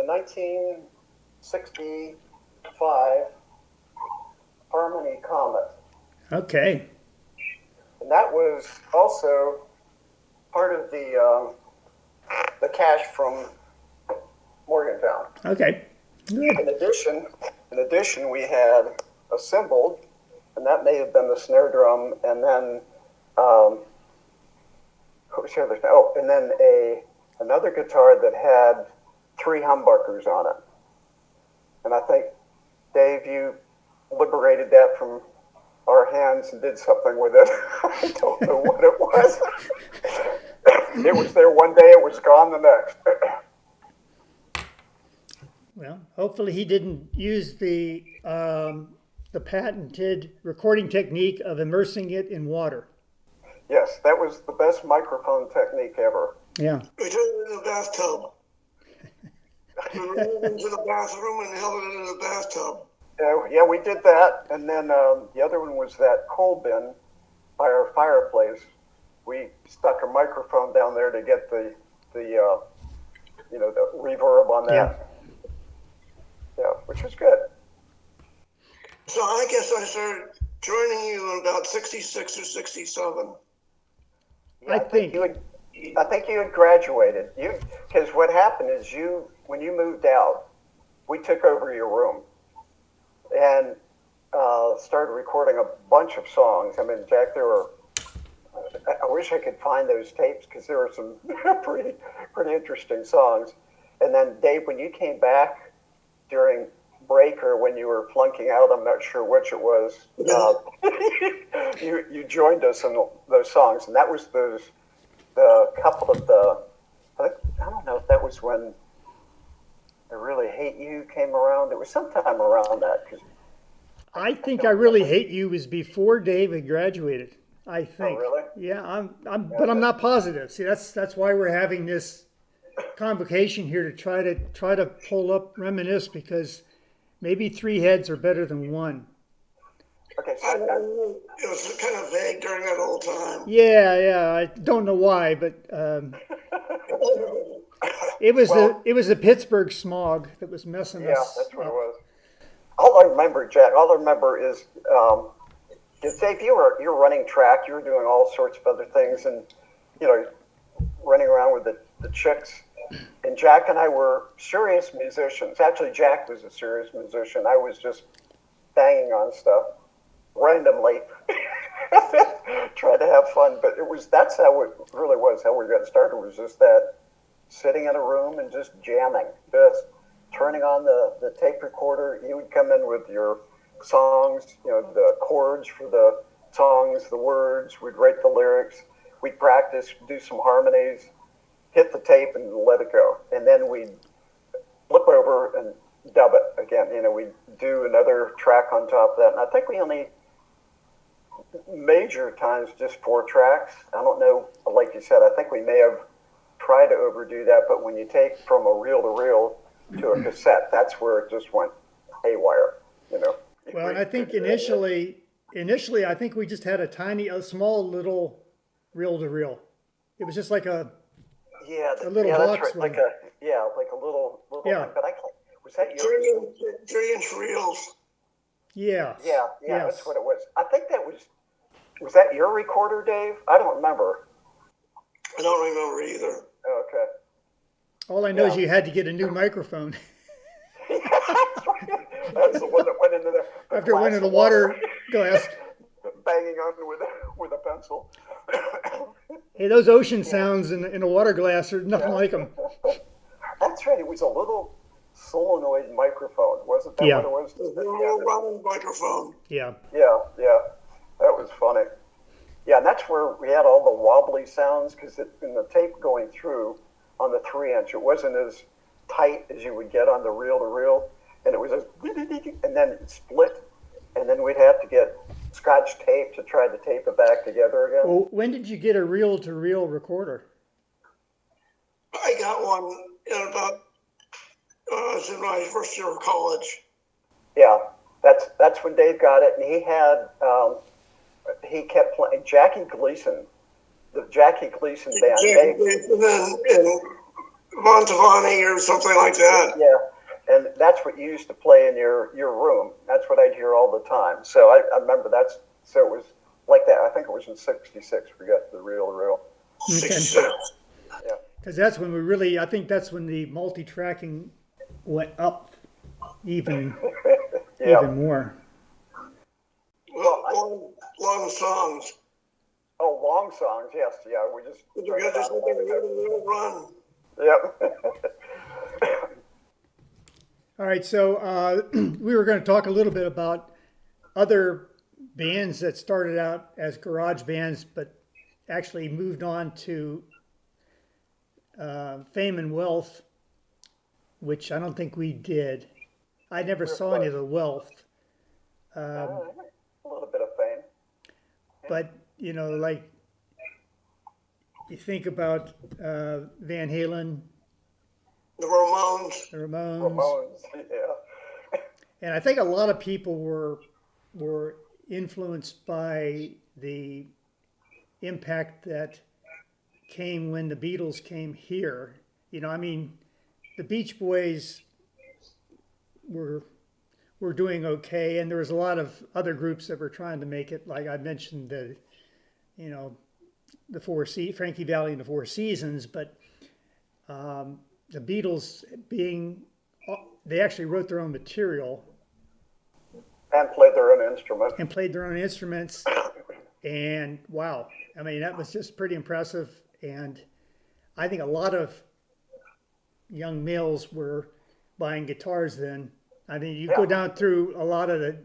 the 1965 Harmony Comet. Okay. And that was also part of the cash from Morgantown. Okay. Good. In addition, we had a cymbal, and that may have been the snare drum, and then what was the other thing? Oh, and then another guitar that had 3 humbuckers on it. And I think, Dave, you liberated that from our hands and did something with it. I don't know what it was. It was there one day, it was gone the next. Well, hopefully he didn't use the patented recording technique of immersing it in water. Yes, that was the best microphone technique ever. Yeah. We turned it in the bathtub. We ran into the bathroom and held it in the bathtub. Yeah, we did that. And then the other one was that coal bin by our fireplace. We stuck a microphone down there to get the reverb on that. Yeah, which was good. So I guess I started joining you in about 66 or 67. Yeah, I think you had graduated. Because what happened is when you moved out, we took over your room and started recording a bunch of songs. I mean, Jack, I wish I could find those tapes because there were some pretty interesting songs. And then Dave, when you came back during break or when you were flunking out, I'm not sure which it was, you joined us in those songs, and that was the couple of I don't know if that was when I Really Hate You came around. It was sometime around that. I think I Really Hate You was before David graduated. I think. Oh, really? Yeah, but I'm not positive. See, that's why we're having this convocation here to try to pull up reminisce, because maybe 3 heads are better than 1. Okay, so it was kind of vague during that whole time. Yeah. I don't know why, but it was the Pittsburgh smog that was messing us. Yeah, that's what it was. All I remember, Jack, is Dave, you were running track, you were doing all sorts of other things, and running around with the chicks. And Jack and I were serious musicians. Actually, Jack was a serious musician. I was just banging on stuff randomly, trying to have fun. But that's how it really was. How we got started was just that, sitting in a room and just jamming, just turning on the tape recorder. You would come in with your songs, the chords for the songs, the words. We'd write the lyrics. We'd practice, do some harmonies, hit the tape and let it go. And then we'd flip over and dub it again. We'd do another track on top of that. And I think we only major times just 4 tracks. I don't know, like you said, I think we may have tried to overdo that, but when you take from a reel-to-reel to a cassette, that's where it just went haywire, Well, and I think initially, I think we just had a small little reel-to-reel. It was just like a little box that's right. one. Like a little. Yeah. But I can't. Was that your? 3-inch reels. Yeah. Yeah. Yes. That's what it was. I think that was. Was that your recorder, Dave? I don't remember. I don't remember either. Okay. All I know is you had to get a new microphone. That's the one that went into the After it went in the water glass. Banging on with a pencil. Hey, those ocean sounds in a water glass are nothing like them. That's right. It was a little solenoid microphone, wasn't that what it was? A little round microphone. Yeah. Yeah. That was funny. Yeah, and that's where we had all the wobbly sounds, because in the tape going through on the 3-inch, it wasn't as tight as you would get on the reel-to-reel, and it was and then it split, and then we'd have to get Scotch tape to try to tape it back together again. Well, when did you get a reel-to-reel recorder? I got one in about I was in my first year of college. Yeah, that's when Dave got it, and he kept playing Jackie Gleason, the Jackie Gleason band. Jackie Gleason and Montavani or something like that. Yeah, and that's what you used to play in your room. That's what I'd hear all the time. So I remember so it was like that. I think it was in '66 we got the real. Okay. 66. Yeah. Because that's when we really, I think that's when the multi-tracking went up even Yeah. even more. Long songs. Oh, long songs. Yes. Yeah. We just. You got this little run. Yep. All right, so we were going to talk a little bit about other bands that started out as garage bands, but actually moved on to fame and wealth, which I don't think we did. I never saw any of the wealth, A little bit of fame. but you know, like you think about Van Halen, The Ramones. the Ramones, Ramones. Yeah. and I think a lot of people were influenced by the impact that came when the Beatles came here. You know, I mean, the Beach Boys were were doing okay, and there was a lot of other groups that were trying to make it. Like I mentioned, you know the Frankie Valli and the Four Seasons, but the Beatles they actually wrote their own material And played their own instrument. and played their own instruments, and wow, I mean that was just pretty impressive. And I think a lot of young males were buying guitars then. I mean, you go down through a lot of the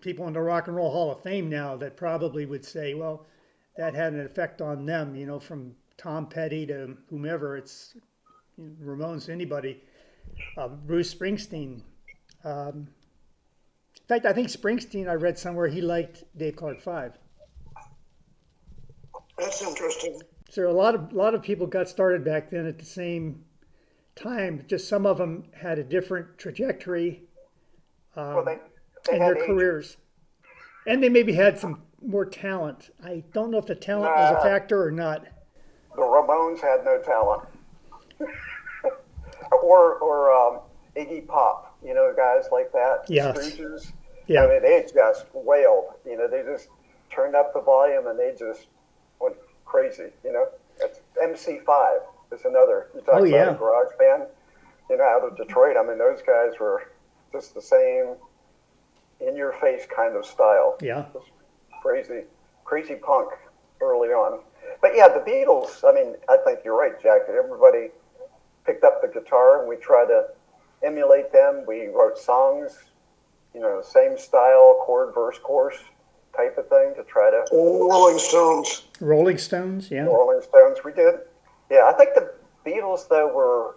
people in the Rock and Roll Hall of Fame now that probably would say, well, that had an effect on them, you know, from Tom Petty to whomever, it's Ramones, anybody, Bruce Springsteen. In fact, I think Springsteen, I read somewhere he liked Dave Clark 5. That's interesting. So a lot of people got started back then at the same time. Just some of them had a different trajectory Well, they in had their careers, and they maybe had some more talent. I don't know if the talent was a factor or not. The Ramones had no talent. or Iggy Pop, you know, guys like that. Yes. Stooges. Yeah. I mean, they just wailed. You know, they just turned up the volume and they just went crazy. You know, that's MC5 is another. You talk about a garage band. You know, out of Detroit. I mean, those guys were just the same in-your-face kind of style. Yeah. Just crazy punk early on. But yeah, the Beatles. I mean, I think you're right, Jack. Everybody picked up the guitar and we tried to emulate them. We wrote songs, you know, same style, chord, verse, chorus type of thing to try to. Rolling Stones. Rolling Stones, yeah. Rolling Stones, we did. Yeah, I think the Beatles though were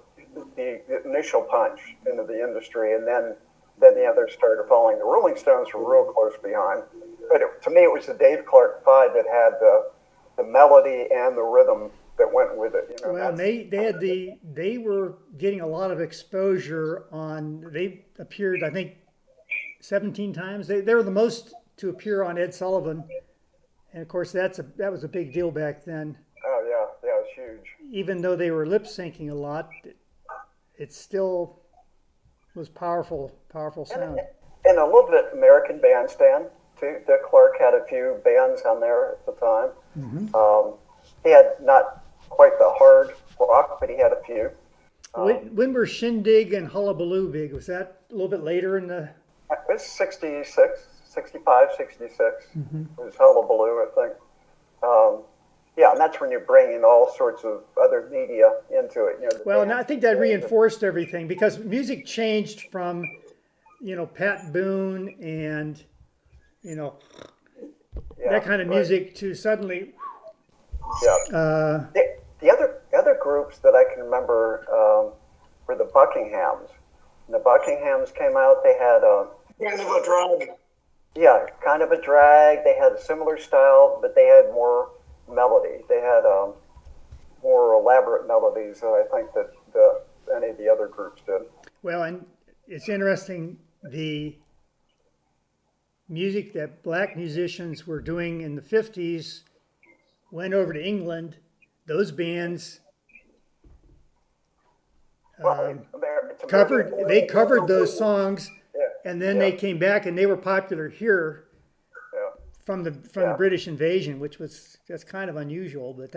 the initial punch into the industry, and then the others started following. The Rolling Stones were real close behind, but to me it was the Dave Clark 5 that had the melody and the rhythm that went with it. You know, well, they were getting a lot of exposure on. They appeared, I think, 17 times. They were the most to appear on Ed Sullivan, and of course that was a big deal back then. Oh yeah, it was huge. Even though they were lip syncing a lot, it still was powerful sound. And a little bit American Bandstand too. Dick Clark had a few bands on there at the time. Mm-hmm. He had not quite the hard rock, but he had a few. When were Shindig and Hullabaloo big? Was that a little bit later in the? It was 66, 65, 66. Mm-hmm. It was Hullabaloo, I think. Yeah, and that's when you bring in all sorts of other media into it. You know, well, and I think that reinforced everything because music changed from, you know, Pat Boone and, you know, that kind of music to suddenly. Yeah. The other groups that I can remember were the Buckinghams. When the Buckinghams came out, they had kind of a drag. Yeah, kind of a drag. They had a similar style, but they had more melody. They had more elaborate melodies than I think that any of the other groups did. Well, and it's interesting, the music that black musicians were doing in the 50s went over to England. Those bands Well, it's covered. American. They covered those songs, Yeah, and then yeah, they came back and they were popular here yeah, from the yeah. British invasion, which was that's kind of unusual, but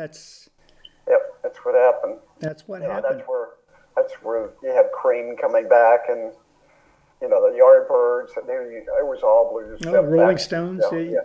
Yep, that's what happened. that's what You know, happened. that's where you had Cream coming back, and the Yardbirds. It was all blues No, back. Rolling Stones. Yeah,